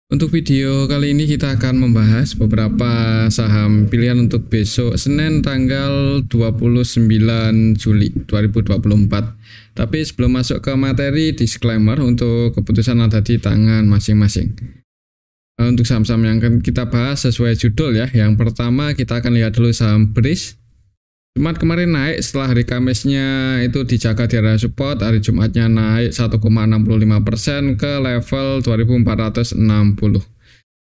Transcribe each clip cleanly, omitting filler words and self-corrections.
Untuk video kali ini kita akan membahas beberapa saham pilihan untuk besok Senin tanggal 29 Juli 2024. Tapi sebelum masuk ke materi, disclaimer untuk keputusan ada di tangan masing-masing. Untuk saham-saham yang akan kita bahas sesuai judul ya. Yang pertama kita akan lihat dulu saham BRIS. Jumat kemarin naik setelah hari Kamisnya itu dijaga di area support, hari Jumatnya naik 1,65% ke level 2460.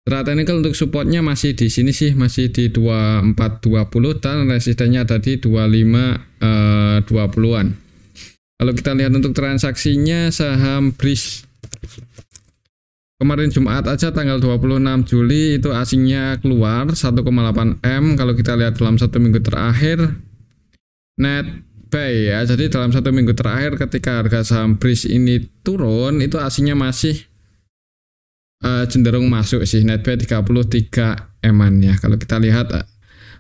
Secara teknikal untuk supportnya masih di sini sih, masih di 2420 dan resistennya ada di 2520-an. Kalau kita lihat untuk transaksinya saham BRIS kemarin Jumat aja tanggal 26 Juli itu asingnya keluar 1,8 M. Kalau kita lihat dalam satu minggu terakhir net buy ya, jadi dalam satu minggu terakhir ketika harga saham BRIS ini turun itu asingnya masih cenderung masuk sih, net buy 33 M-an ya. Kalau kita lihat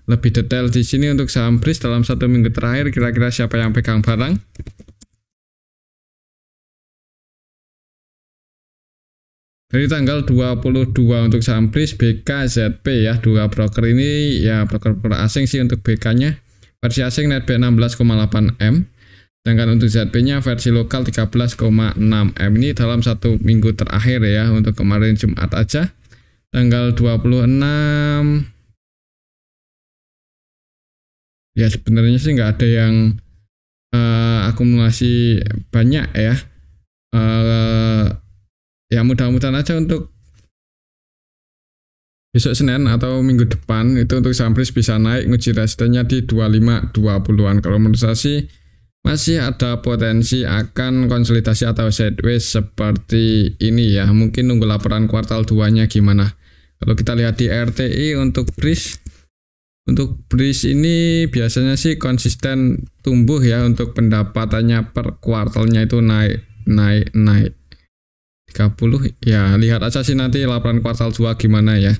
lebih detail di sini untuk saham BRIS dalam satu minggu terakhir kira-kira siapa yang pegang barang. Dari tanggal 22 untuk saham BRIS BKZP ya, dua broker ini ya broker asing sih. Untuk BK-nya versi asing net buy 16,8 M, sedangkan untuk ZP-nya versi lokal 13,6 M. Ini dalam satu minggu terakhir ya, untuk kemarin Jumat aja tanggal 26 ya. Sebenarnya sih nggak ada yang akumulasi banyak ya. Ya mudah-mudahan aja untuk besok Senin atau minggu depan itu untuk saham BRIS bisa naik nguji resistennya di 2520-an. Kalau menurut saya sih masih ada potensi akan konsolidasi atau sideways seperti ini ya. Mungkin nunggu laporan kuartal 2-nya gimana. Kalau kita lihat di RTI untuk BRIS ini biasanya sih konsisten tumbuh ya. Untuk pendapatannya per kuartalnya itu naik 30 ya. Lihat aja sih nanti laporan kuartal 2 gimana ya.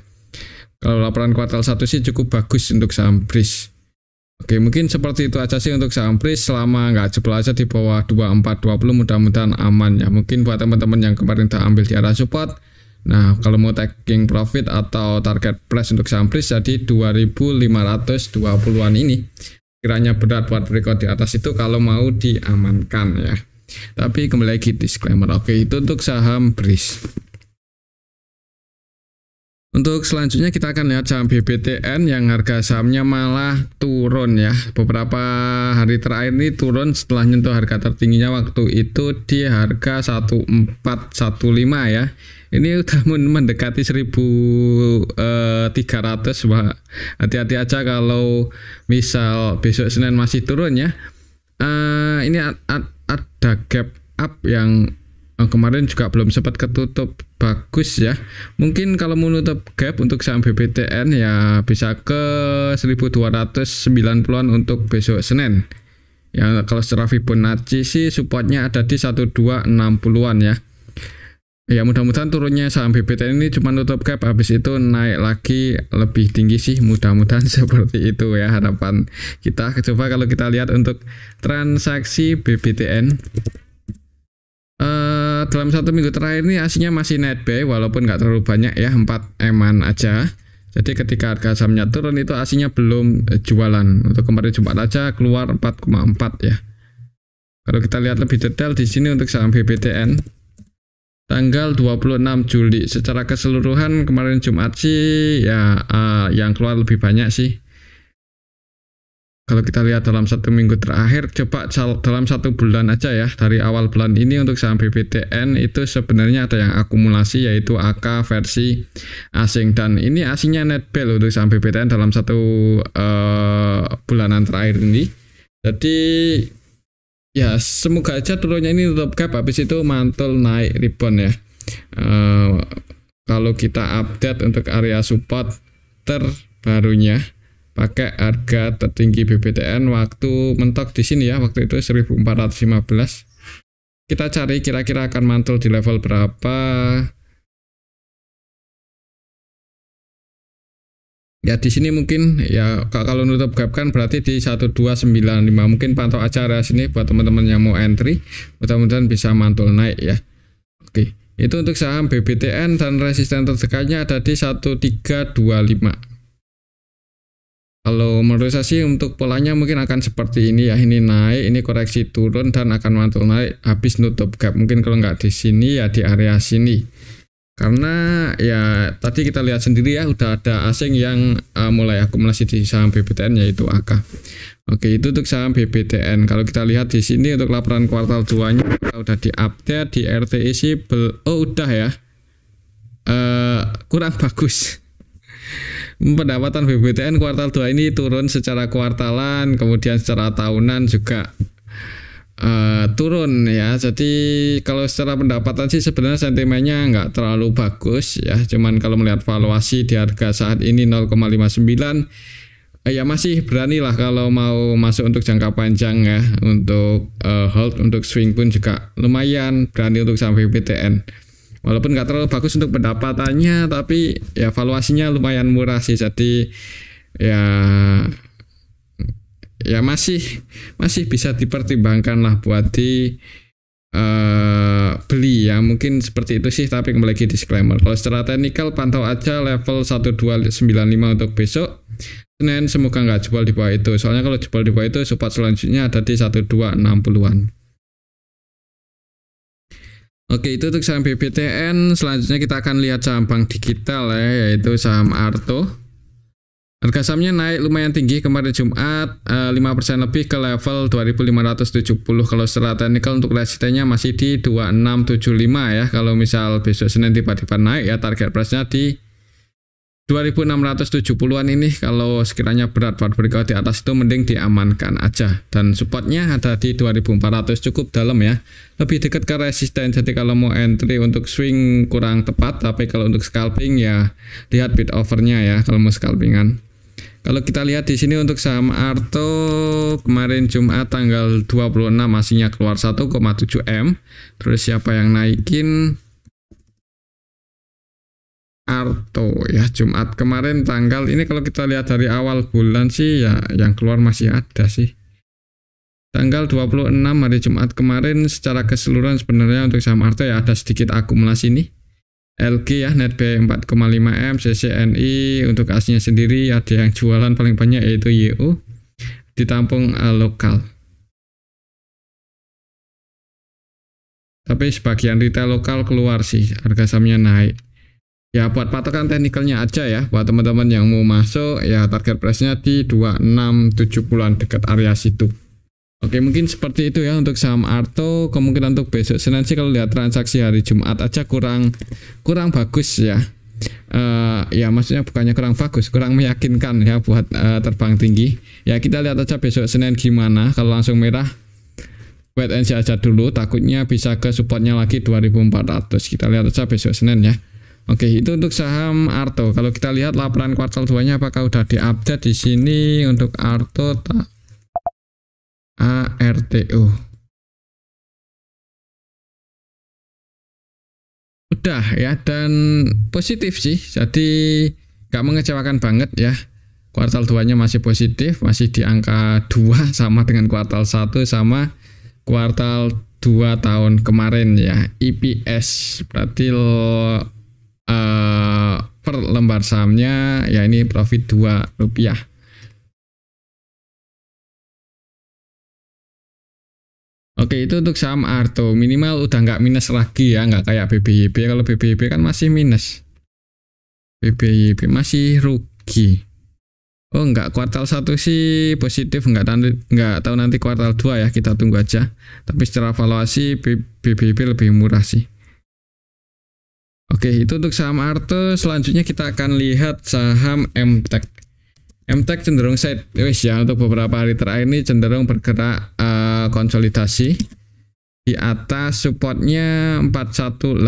Kalau laporan kuartal 1 sih cukup bagus untuk saham BRIS. Oke, mungkin seperti itu aja sih untuk saham BRIS. Selama nggak jebol aja di bawah 2420 mudah-mudahan aman ya. Mungkin buat teman-teman yang kemarin tak ambil di area support, nah kalau mau taking profit atau target price untuk saham BRIS jadi 2520-an ini. Kiranya berat buat berikut di atas itu kalau mau diamankan ya. Tapi kembali lagi disclaimer. Oke, itu untuk saham BRIS. Untuk selanjutnya kita akan lihat saham BBTN yang harga sahamnya malah turun ya. Beberapa hari terakhir ini turun setelah nyentuh harga tertingginya waktu itu di harga 1415 ya. Ini udah mendekati 1300. Wah, hati-hati aja kalau misal besok Senin masih turun ya. Ini ada gap up yang kemarin juga belum sempat ketutup bagus ya. Mungkin kalau menutup gap untuk saham BBTN ya bisa ke 1290-an untuk besok Senin. Ya kalau secara Fibonacci sih supportnya ada di 1260-an ya. Ya mudah-mudahan turunnya saham BBTN ini cuma nutup gap, habis itu naik lagi lebih tinggi sih, mudah-mudahan seperti itu ya harapan kita. Coba kalau kita lihat untuk transaksi BBTN dalam satu minggu terakhir ini aslinya masih net buy walaupun nggak terlalu banyak ya, 4 M-an aja. Jadi ketika harga sahamnya turun itu aslinya belum jualan. Untuk kemarin Jumat aja keluar 4,4 ya. Kalau kita lihat lebih detail di sini untuk saham BBTN tanggal 26 Juli secara keseluruhan kemarin Jumat sih ya yang keluar lebih banyak sih. Kalau kita lihat dalam satu minggu terakhir, coba dalam satu bulan aja ya, dari awal bulan ini untuk saham BBTN itu sebenarnya ada yang akumulasi yaitu AK versi asing, dan ini asingnya net buy untuk saham BBTN dalam satu bulanan terakhir ini. Jadi ya semoga aja turunnya ini tutup gap, habis itu mantul naik rebound ya. Kalau kita update untuk area support terbarunya pakai harga tertinggi BBTN waktu mentok di sini ya, waktu itu 1415. Kita cari kira-kira akan mantul di level berapa. Ya di sini mungkin ya kalau nutup gap kan berarti di 1295. Mungkin pantau aja area sini buat teman-teman yang mau entry. Mudah-mudahan bisa mantul naik ya. Oke. Itu untuk saham BBTN dan resisten terdekatnya ada di 1325. Kalau menurut saya sih untuk polanya mungkin akan seperti ini ya, ini naik, ini koreksi turun dan akan mantul naik habis nutup gap. Mungkin kalau nggak di sini ya di area sini. Karena ya tadi kita lihat sendiri ya udah ada asing yang mulai akumulasi di saham BBTN yaitu AK. Oke, itu untuk saham BBTN. Kalau kita lihat di sini untuk laporan kuartal 2-nya udah diupdate di RTI sih udah ya. Kurang bagus. Pendapatan BBTN kuartal 2 ini turun secara kuartalan, kemudian secara tahunan juga turun ya. Jadi kalau secara pendapatan sih sebenarnya sentimennya nggak terlalu bagus ya. Cuman kalau melihat valuasi di harga saat ini 0,59 ya masih berani lah kalau mau masuk untuk jangka panjang ya. Untuk hold, untuk swing pun juga lumayan berani untuk saham BBTN. Walaupun nggak terlalu bagus untuk pendapatannya, tapi ya valuasinya lumayan murah sih. Jadi ya masih bisa dipertimbangkan lah buat di beli ya. Mungkin seperti itu sih, tapi kembali lagi disclaimer. Kalau secara teknikal pantau aja level 1295 untuk besok Senin, semoga nggak jebol di bawah itu. Soalnya kalau jebol di bawah itu support selanjutnya ada di 1260-an. Oke, itu untuk saham BBTN. Selanjutnya kita akan lihat saham bank digital ya, yaitu saham Arto. Harga sahamnya naik lumayan tinggi kemarin Jumat, 5% lebih ke level 2570. Kalau secara teknikal untuk resistennya masih di 2675 ya. Kalau misal besok Senin tiba-tiba naik ya, target price-nya di 2670-an ini. Kalau sekiranya berat buat breakout di atas itu mending diamankan aja. Dan supportnya ada di 2400, cukup dalam ya. Lebih dekat ke resisten. Jadi kalau mau entry untuk swing kurang tepat, tapi kalau untuk scalping ya lihat bid overnya ya kalau mau scalpingan. Kalau kita lihat di sini untuk saham Arto kemarin Jumat tanggal 26 masihnya keluar 1,7 M. Terus siapa yang naikin? Arto ya, Jumat kemarin tanggal ini. Kalau kita lihat dari awal bulan sih ya yang keluar masih ada sih. Tanggal 26 hari Jumat kemarin secara keseluruhan sebenarnya untuk saham Arto ya ada sedikit akumulasi nih. LG ya net B 4,5 M, CCNI untuk aslinya sendiri ada yang jualan paling banyak yaitu YO, ditampung lokal. Tapi sebagian retail lokal keluar sih, harga sahamnya naik. Ya buat patokan teknikalnya aja ya, buat teman-teman yang mau masuk ya target price-nya di 2670-an dekat area situ. Oke, mungkin seperti itu ya untuk saham Arto. Kemungkinan untuk besok Senin sih kalau lihat transaksi hari Jumat aja kurang bagus ya. Ya maksudnya bukannya kurang bagus, kurang meyakinkan ya buat terbang tinggi. Ya kita lihat aja besok Senin gimana. Kalau langsung merah wait and see aja dulu, takutnya bisa ke supportnya lagi 2400. Kita lihat aja besok Senin ya. Oke, itu untuk saham Arto. Kalau kita lihat laporan kuartal 2-nya apakah udah diupdate di sini untuk Arto ARTO. Udah ya, dan positif sih. Jadi gak mengecewakan banget ya. Kuartal 2-nya masih positif, masih di angka 2 sama dengan kuartal 1 sama kuartal 2 tahun kemarin ya. EPS berarti per lembar sahamnya ya ini profit Rp2. Oke, itu untuk saham Arto minimal udah nggak minus lagi ya, nggak kayak BBYB. Kalau BBYB kan masih minus, BBYB masih rugi. Oh enggak, kuartal 1 sih positif, nggak tahu nanti kuartal 2 ya, kita tunggu aja. Tapi secara valuasi BBYB lebih murah sih. Oke, itu untuk saham Arto. Selanjutnya kita akan lihat saham MTEK. MTEK cenderung sideways ya untuk beberapa hari terakhir ini, cenderung bergerak konsolidasi di atas supportnya 418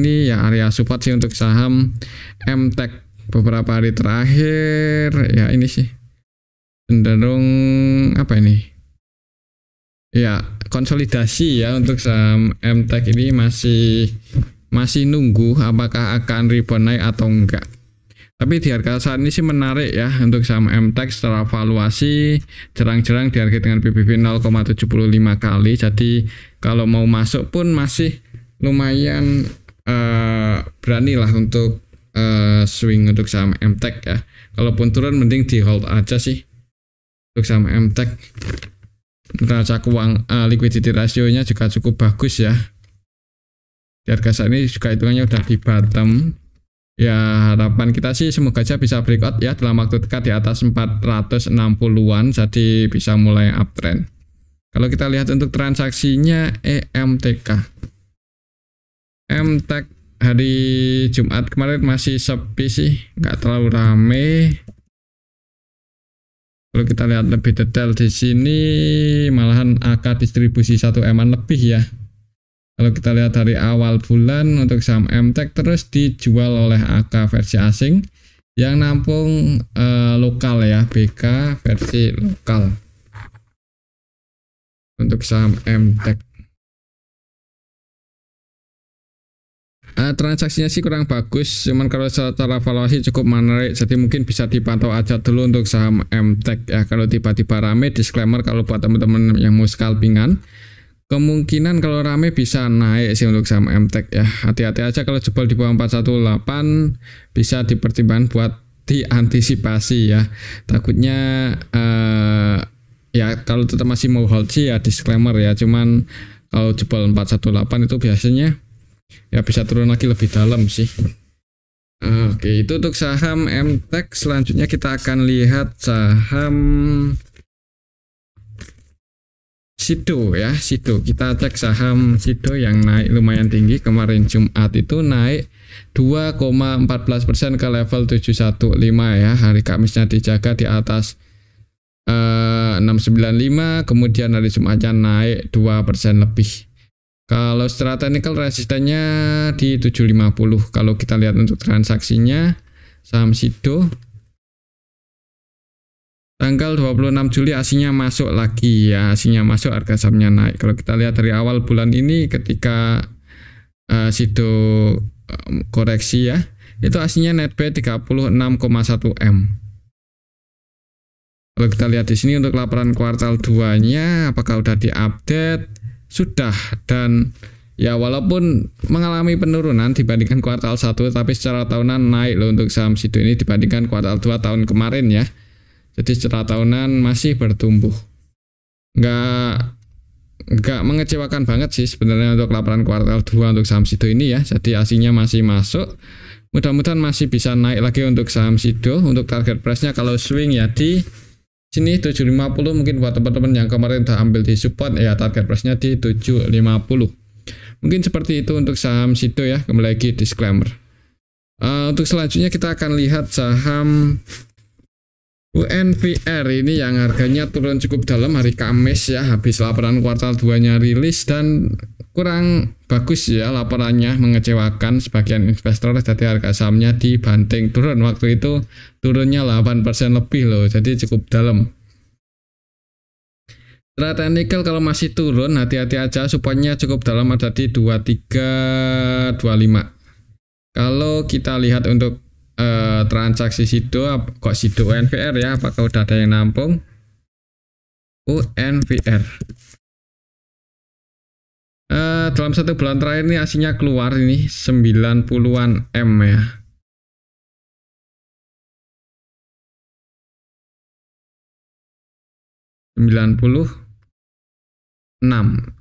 ini ya area support sih untuk saham MTEK beberapa hari terakhir ya. Ini sih cenderung apa ini ya, konsolidasi ya untuk saham MTEK ini masih nunggu apakah akan rebound naik atau enggak. Tapi di harga saat ini sih menarik ya untuk saham MTEK. Secara valuasi jarang-jarang dihargai dengan PBB 0,75 kali. Jadi kalau mau masuk pun masih lumayan berani lah untuk swing untuk saham MTech ya. Kalaupun turun mending di hold aja sih untuk saham MTech. Neraca keuangan liquidity ratio-nya juga cukup bagus ya. Di harga saat ini juga hitungannya udah di bottom. Ya harapan kita sih semoga aja bisa breakout ya dalam waktu dekat di atas 460-an, jadi bisa mulai uptrend. Kalau kita lihat untuk transaksinya MTech hari Jumat kemarin masih sepi sih, nggak terlalu rame. Kalau kita lihat lebih detail di sini, malahan AK distribusi 1 eman lebih ya. Kalau kita lihat dari awal bulan untuk saham MTech terus dijual oleh AK versi asing, yang nampung lokal ya, BK versi lokal untuk saham MTech. Transaksinya sih kurang bagus, cuman kalau secara valuasi cukup menarik, jadi mungkin bisa dipantau aja dulu untuk saham MTech ya. Kalau tiba-tiba rame, disclaimer kalau buat teman-teman yang mau scalpingan, kemungkinan kalau rame bisa naik sih untuk saham MTech ya. Hati-hati aja kalau jebol di bawah 418, bisa dipertimbangkan buat diantisipasi ya. Takutnya ya kalau tetap masih mau hold sih ya disclaimer ya, cuman kalau jebol 418 itu biasanya ya bisa turun lagi lebih dalam sih. Oke, itu untuk saham MTech. Selanjutnya kita akan lihat saham Sido ya. Sido, kita cek saham Sido yang naik lumayan tinggi kemarin Jumat, itu naik 2,14% ke level 715 ya. Hari Kamisnya dijaga di atas 695, kemudian hari Jumatnya naik 2% lebih. Kalau secara teknikal resistennya di 750. Kalau kita lihat untuk transaksinya saham Sido tanggal 26 Juli aslinya masuk lagi ya, aslinya masuk, harga sahamnya naik. Kalau kita lihat dari awal bulan ini ketika Sido koreksi ya, itu aslinya net buy 36,1 M. Kalau kita lihat di sini untuk laporan kuartal 2-nya apakah udah diupdate? Sudah, dan ya walaupun mengalami penurunan dibandingkan kuartal 1, tapi secara tahunan naik loh untuk saham Sido ini dibandingkan kuartal 2 tahun kemarin ya. Jadi secara tahunan masih bertumbuh. Nggak mengecewakan banget sih sebenarnya untuk laporan kuartal 2 untuk saham Sido ini ya. Jadi aslinya masih masuk. Mudah-mudahan masih bisa naik lagi untuk saham Sido. Untuk target price-nya kalau swing ya di sini 750, mungkin buat teman-teman yang kemarin udah ambil di support ya, target price-nya di 750. Mungkin seperti itu untuk saham Sido ya. Kembali lagi disclaimer. Untuk selanjutnya kita akan lihat saham UNVR ini yang harganya turun cukup dalam hari Kamis ya, habis laporan kuartal 2-nya rilis dan kurang bagus ya laporannya, mengecewakan sebagian investor. Jadi harga sahamnya dibanting turun, waktu itu turunnya 8% lebih loh, jadi cukup dalam. Secara teknikal kalau masih turun hati-hati aja, supportnya cukup dalam, ada di 2325. Kalau kita lihat untuk transaksi Sido, kok Sido UNVR ya, apakah udah ada yang nampung UNVR? Dalam 1 bulan terakhir ini aslinya keluar ini 90-an M ya.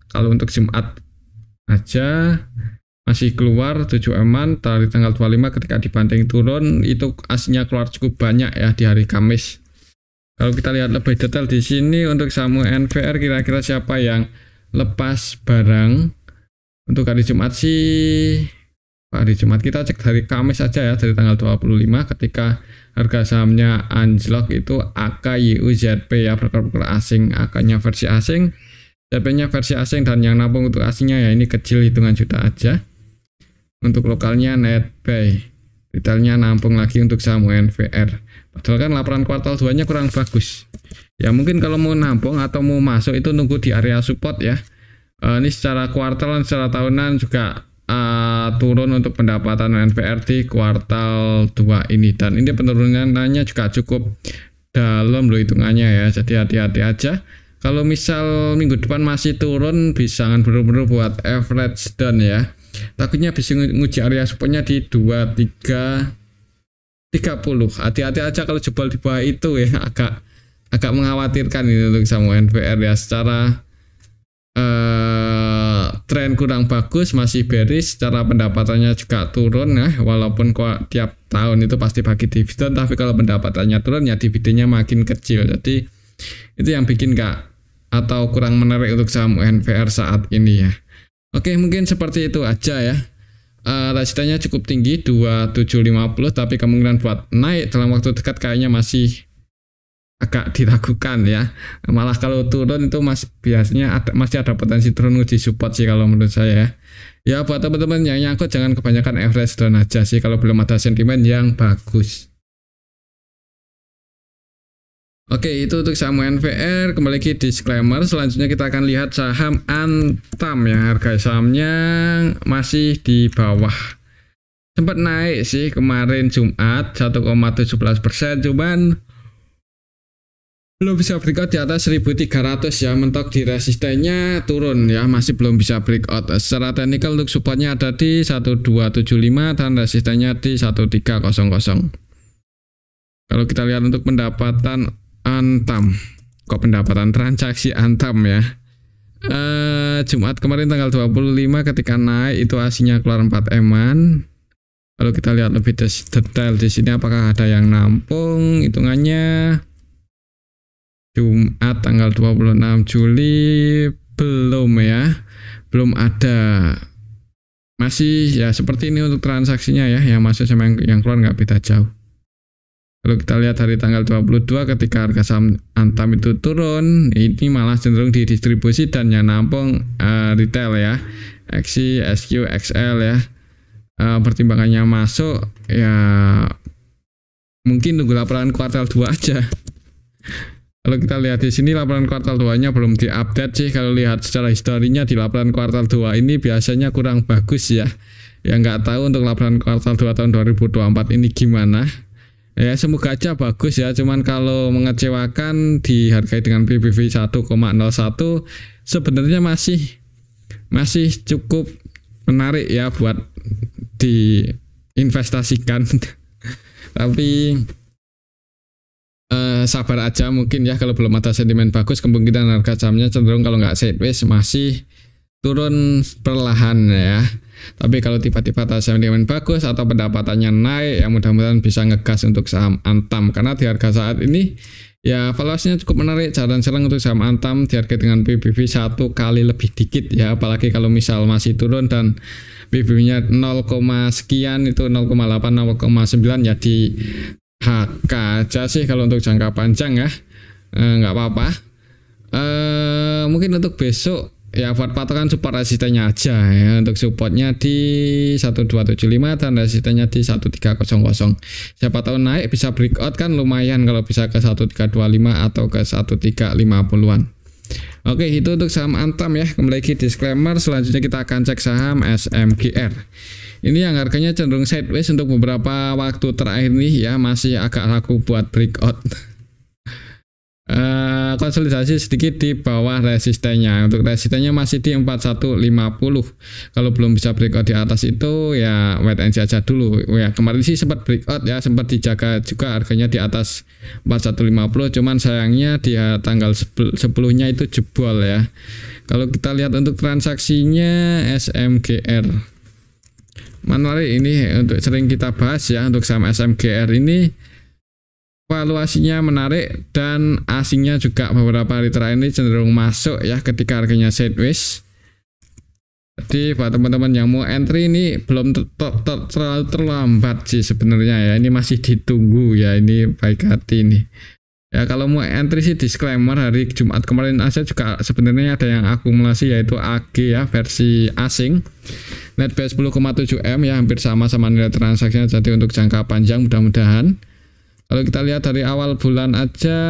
Kalau untuk Jumat aja masih keluar 7 eman dari tanggal 25, ketika dibanting turun itu aslinya keluar cukup banyak ya di hari Kamis. Kalau kita lihat lebih detail di sini untuk saham UNVR, kira-kira siapa yang lepas barang untuk hari Jumat sih? Hari Jumat kita cek dari Kamis aja ya, dari tanggal 25 ketika harga sahamnya anjlok itu AKYUZP ya, broker-broker asing, AK-nya versi asing, ZP-nya versi asing, dan yang nampung untuk asingnya ya ini kecil, hitungan juta aja. Untuk lokalnya net buy, retailnya nampung lagi untuk saham UNVR. Padahal kan laporan kuartal 2-nya kurang bagus. Ya mungkin kalau mau nampung atau mau masuk itu nunggu di area support ya. Ini secara kuartal dan secara tahunan juga turun untuk pendapatan UNVR di kuartal 2 ini, dan ini penurunannya juga cukup dalam loh hitungannya ya. Jadi hati-hati aja. Kalau misal minggu depan masih turun, bisa bener-bener buat average down ya. takutnya bisa nguji area supportnya di 2330. Hati-hati aja kalau jebol di bawah itu ya, agak mengkhawatirkan ini untuk saham UNVR ya. Secara tren kurang bagus, masih bearish, secara pendapatannya juga turun ya, walaupun tiap tahun itu pasti bagi dividen, tapi kalau pendapatannya turun ya dividennya makin kecil. Jadi itu yang bikin atau kurang menarik untuk saham UNVR saat ini ya. Oke, mungkin seperti itu aja ya. Resistennya cukup tinggi 2750, tapi kemungkinan buat naik dalam waktu dekat kayaknya masih agak diragukan ya. Malah kalau turun itu biasanya masih ada potensi turun uji support sih kalau menurut saya ya. Ya buat teman-teman yang nyangkut jangan kebanyakan average down aja sih kalau belum ada sentimen yang bagus. Oke, itu untuk saham UNVR. Kembali lagi disclaimer. Selanjutnya kita akan lihat saham Antam ya. Harga sahamnya masih di bawah. Sempat naik sih kemarin Jumat 1,17%, cuman belum bisa breakout di atas 1300 ya. Mentok di resistennya turun ya, masih belum bisa breakout. Secara teknikal untuk supportnya ada di 1275 dan resistennya di 1300. Kalau kita lihat untuk pendapatan Antam, kok pendapatan transaksi Antam ya, Jumat kemarin tanggal 25 ketika naik itu aslinya keluar 4 eman. Kalau kita lihat lebih detail di sini, apakah ada yang nampung hitungannya Jumat tanggal 26 Juli belum ya, belum ada. Masih ya seperti ini untuk transaksinya ya, yang masuk sama yang keluar nggak beda jauh. Kalau kita lihat dari tanggal 22 ketika harga saham Antam itu turun, ini malah cenderung didistribusi dan yang nampung retail ya, XI, SQ, XL ya. Pertimbangannya masuk ya, mungkin tunggu laporan kuartal 2 aja. Kalau kita lihat di sini laporan kuartal 2-nya belum diupdate sih. Kalau lihat secara historinya di laporan kuartal 2 ini biasanya kurang bagus ya. Ya nggak tahu untuk laporan kuartal 2 tahun 2024 ini gimana. Ya semoga aja bagus ya. Cuman kalau mengecewakan dihargai dengan PBV 1,01 sebenarnya masih cukup menarik ya buat diinvestasikan. Tapi sabar aja mungkin ya, kalau belum ada sentimen bagus kemungkinan harga sahamnya cenderung kalau nggak sideways masih turun perlahan ya. Tapi kalau tiba-tiba ada sentimen bagus atau pendapatannya naik ya, mudah-mudahan bisa ngegas untuk saham Antam, karena di harga saat ini ya valuasinya cukup menarik. Jalan serang untuk saham Antam dihargai dengan PBV 1 kali lebih dikit ya, apalagi kalau misal masih turun dan PBV-nya 0, sekian itu 0,8 0,9 ya di HK aja sih kalau untuk jangka panjang ya, nggak apa-apa. Mungkin untuk besok ya buat patokan support resistennya aja ya. Untuk supportnya di 1275 dan resistennya di 1300. Siapa tahu naik bisa breakout kan lumayan kalau bisa ke 1325 atau ke 1350-an. Oke, itu untuk saham Antam ya. Kembali lagi disclaimer. Selanjutnya kita akan cek saham SMGR. Ini yang harganya cenderung sideways untuk beberapa waktu terakhir nih ya, masih agak ragu buat breakout. Konsolidasi sedikit di bawah resistennya. Untuk resistennya masih di 4150. Kalau belum bisa breakout di atas itu ya wait and see aja dulu. Ya kemarin sih sempat breakout ya, sempat dijaga juga harganya di atas 4150. Cuman sayangnya di tanggal 10-nya itu jebol ya. Kalau kita lihat untuk transaksinya SMGR, menarik ini untuk sering kita bahas ya. Untuk saham SMGR ini valuasinya menarik dan asingnya juga beberapa hari terakhir ini cenderung masuk ya ketika harganya sideways. Jadi buat teman-teman yang mau entry ini belum terlalu terlambat sih sebenarnya ya, ini masih ditunggu ya, ini baik hati nih. Ya kalau mau entry sih disclaimer, hari Jumat kemarin aja juga sebenarnya ada yang akumulasi yaitu AG ya, versi asing. Net base 10,7 M ya, hampir sama nilai transaksinya. Jadi untuk jangka panjang mudah-mudahan. Kalau kita lihat dari awal bulan aja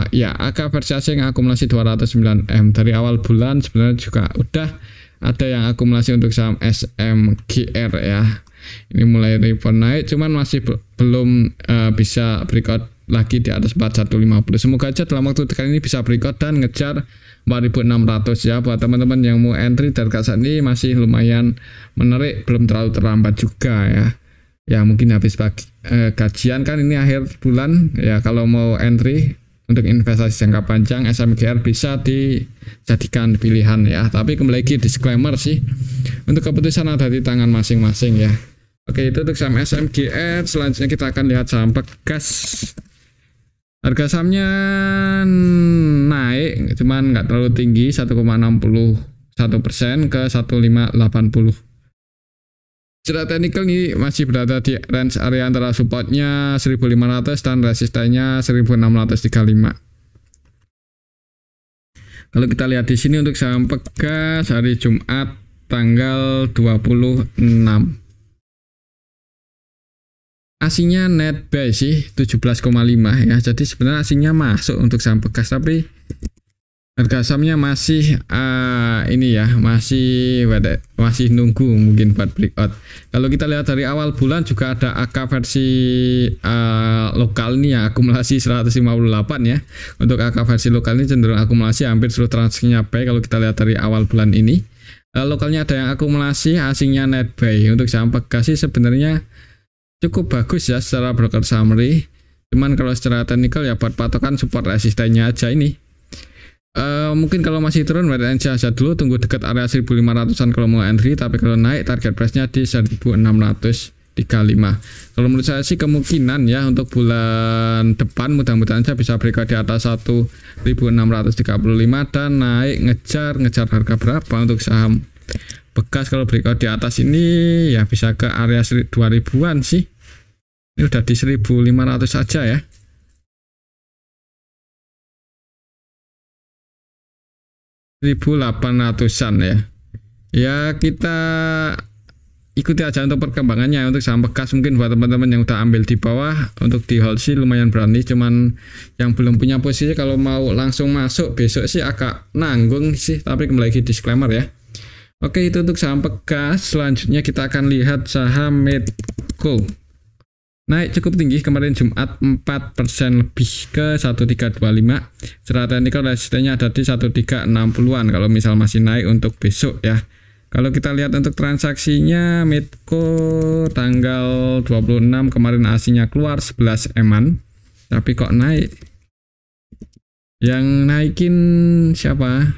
ya AG versi asing akumulasi 209 M. Dari awal bulan sebenarnya juga udah ada yang akumulasi untuk saham SMGR ya. Ini mulai rebound naik, cuman masih belum bisa breakout lagi di atas 4150. Semoga aja dalam waktu dekat ini bisa breakout dan ngejar 4.600 ya. Buat teman-teman yang mau entry dari harga saat ini masih lumayan menarik, belum terlalu terlambat juga ya. Ya mungkin habis gajian kan ini akhir bulan ya, kalau mau entry untuk investasi jangka panjang SMGR bisa dijadikan pilihan ya. Tapi kembali lagi disclaimer sih, untuk keputusan ada di tangan masing-masing ya. Oke, itu untuk saham SMGR. Selanjutnya kita akan lihat saham Pegas. Harga sahamnya naik, cuman nggak terlalu tinggi, 1,61% ke 1580. Secara teknikal ini masih berada di range area antara supportnya 1500 dan resistennya 1635. Kalau kita lihat di sini untuk saham Pegas hari Jumat tanggal 26. Asingnya net buy sih 17,5 ya. Jadi sebenarnya asingnya masuk untuk saham Pegas, tapi harga sahamnya masih ini ya, masih nunggu mungkin buat breakout. Kalau kita lihat dari awal bulan juga ada AK versi lokal ini ya, akumulasi 158 ya. Untuk AK versi lokal ini cenderung akumulasi, hampir seluruh transaksinya buy. Kalau kita lihat dari awal bulan ini lokalnya ada yang akumulasi, asingnya net buy. Untuk saham Pegas sih sebenarnya cukup bagus ya secara broker summary. Cuman kalau secara teknikal ya buat patokan support resistennya aja ini. Mungkin kalau masih turun wait and see aja dulu, tunggu dekat area 1500-an kalau mau entry, tapi kalau naik target price-nya di 1635. Kalau menurut saya sih kemungkinan ya untuk bulan depan mudah-mudahan saya bisa breakout di atas 1635 dan naik ngejar harga berapa untuk saham Pegas. Kalau breakout di atas ini ya bisa ke area 2000-an sih. Ini udah di 1500 saja ya. $1.800-an ya. Ya kita ikuti aja untuk perkembangannya. Untuk saham Pegas mungkin buat teman-teman yang udah ambil di bawah untuk di hold sih lumayan berani. Cuman yang belum punya posisi kalau mau langsung masuk besok sih agak nanggung sih. Tapi kembali lagi disclaimer ya. Oke, itu untuk saham Pegas. Selanjutnya kita akan lihat saham Medco. Naik cukup tinggi kemarin Jumat 4% lebih ke 1325. Secara teknikal resistennya ada di 1360-an kalau misal masih naik untuk besok ya. Kalau kita lihat untuk transaksinya Medco tanggal 26 kemarin aslinya keluar 11 eman. Tapi kok naik? Yang naikin siapa?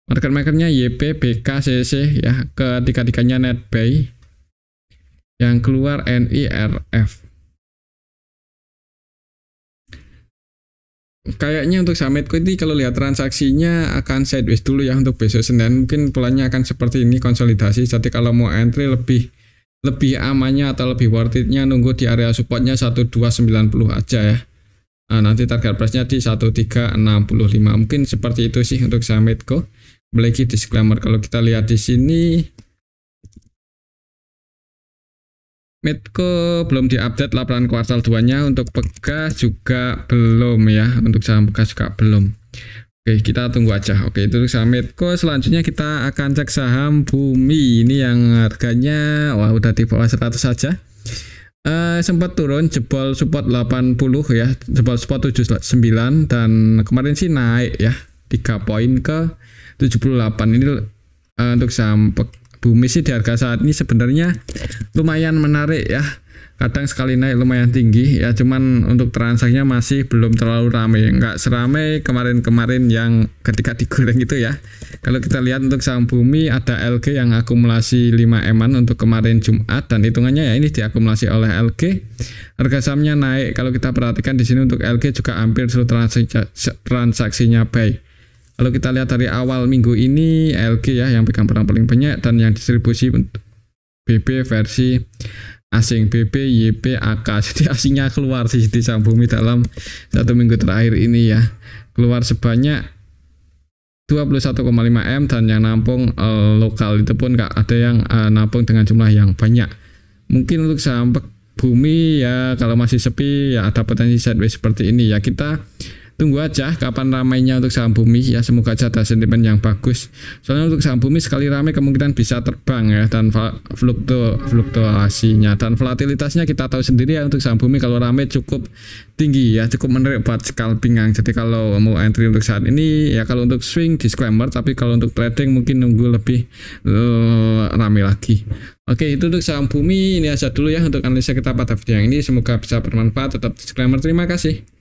Market makernya YP, BK, CC ya, ketiga-tiganya net buy. Yang keluar NIRF. Kayaknya untuk saham Medco ini kalau lihat transaksinya akan sideways dulu ya untuk besok Senin. Mungkin polanya akan seperti ini, konsolidasi. Jadi kalau mau entry lebih amannya atau lebih worth it-nya nunggu di area supportnya 1290 aja ya. Nah, nanti target price-nya di 1365. Mungkin seperti itu sih untuk saham Medco. Lagi disclaimer kalau kita lihat di sini Medco belum diupdate laporan kuartal 2-nya, untuk Pegas juga belum ya, untuk saham Pegas juga belum. Oke, kita tunggu aja. Oke, itu saham Medco. Selanjutnya kita akan cek saham Bumi. Ini yang harganya wah udah di bawah 100 saja. Sempat turun jebol support 80 ya, jebol support 79 dan kemarin sih naik ya 3 poin ke 78. Ini untuk saham Bumi sih di harga saat ini sebenarnya lumayan menarik ya. Kadang sekali naik lumayan tinggi ya, cuman untuk transaksinya masih belum terlalu ramai, nggak seramai kemarin-kemarin yang ketika digoreng itu ya. Kalau kita lihat untuk saham Bumi ada LG yang akumulasi 5 eman untuk kemarin Jumat dan hitungannya ya ini diakumulasi oleh LG. Harga sahamnya naik. Kalau kita perhatikan di sini untuk LG juga hampir seluruh transaksinya buy. Kalau kita lihat dari awal minggu ini LG ya yang pegang peran paling banyak dan yang distribusi BB versi asing, BB, YP, AK. Jadi asingnya keluar sih di saham Bumi dalam 1 minggu terakhir ini ya. Keluar sebanyak 21,5 M dan yang nampung lokal itu pun nggak ada yang nampung dengan jumlah yang banyak. Mungkin untuk saham Bumi ya kalau masih sepi ya ada potensi sideways seperti ini ya. Kita tunggu aja kapan ramainya untuk saham bumi ya, semoga aja ada sentimen yang bagus. Soalnya untuk saham bumi sekali ramai kemungkinan bisa terbang ya, dan fluktuasinya dan volatilitasnya kita tahu sendiri ya, untuk saham bumi kalau ramai cukup tinggi ya, cukup menarik buat scalping. Jadi kalau mau entry untuk saat ini ya, kalau untuk swing disclaimer, tapi kalau untuk trading mungkin nunggu lebih ramai lagi. Oke, itu untuk saham bumi. Ini aja dulu ya untuk analisa kita pada video yang ini, semoga bisa bermanfaat. Tetap disclaimer, terima kasih.